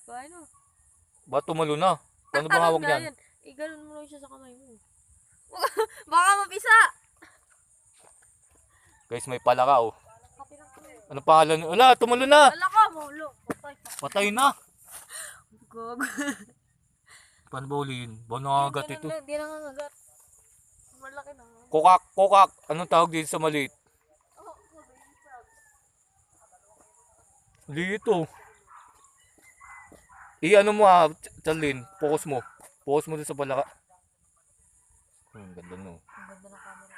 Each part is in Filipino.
Kain mo. Ba't tumalo na? Paano ba hawak niyan? Iganon mo lang siya sa kamay mo. Baka mapisa! Guys, may palaka oh. Ano pangalan? Wala, tumalo na! Wala ka, maulo. Patay na! Gog. Paano ba ulihin? Ba nangagat ito? Hindi nangangagat. Malaki na. Kokak! Anong tawag dito sa maliit? Dito. I-ano mo Charlene, focus mo. Focus mo dito sa palaka. Ganda no. Ang ganda ng camera.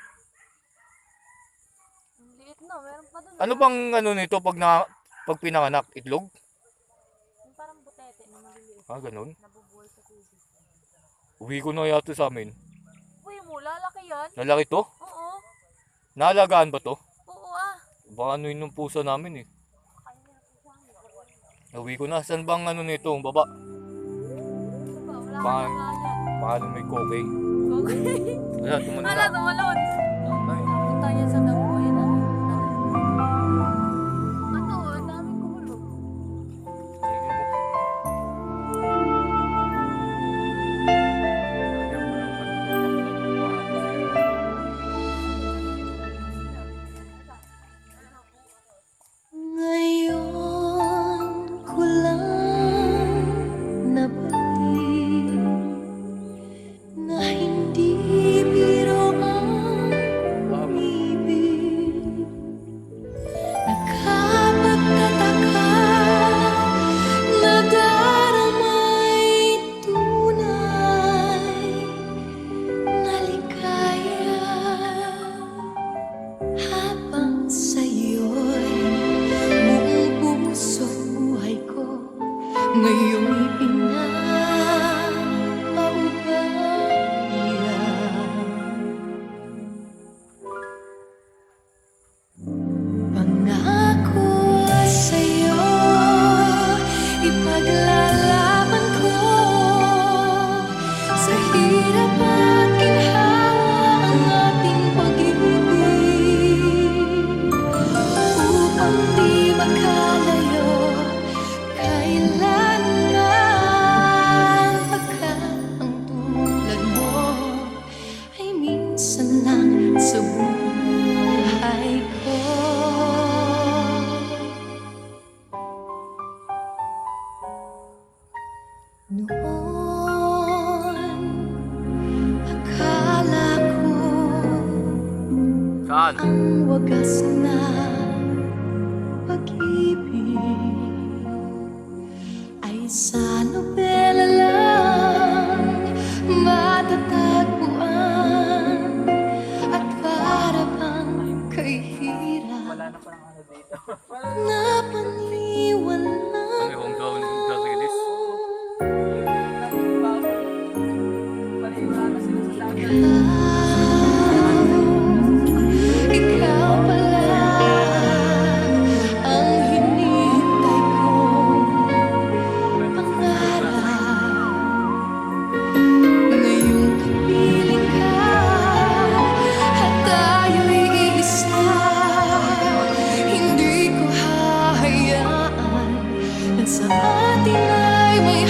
Ang liit na, meron pa doon. Ano bang ano nito pag pinanganak? Itlog? Yung parang butete na maliliit. Ganun. Nabubuhay sa tubig. Uwi ko na yata sa amin. Uy mo, lalaki yan. Lalaki to? Oo. Naalagaan ba to? Oo Baka ano yun ng pusa namin eh. Uwi ko na. Saan bang ano nito? Baba? Wala Baka, kang kakayan. baka may kokay. Okay. Wala, tumalon Wala, na. tumalon. Ay. Punta niya sa damo. Ayan na. Ano, ang daming kumulog. Sige mo. Ngayon ko lang nabalik na hindi biro ang ibig. Nakapagtataka na daramay tunay na ligaya habang sa'yo'y buong puso't buhay ko ngayon'y pinapaubaya. Pangako sa'yo, ipaglalaban ko sa hirap at ginhawa ang ating pag-ibig upang di makalayo kailanman, pagkat ang tulad mo ay minsan lang sa buhay ko. Noon, akala ko Saan? ang wagas na pag-ibig ay sa nobela lang matatagpuan at para bang kay hirap na paniwala. Ano yung gawin ng Garilis? Ikaw pala ang hinihintay kong pangarap. Ngayong kapiling ka at tayo'y iisa, hindi ko hahayaan na sa atin ay may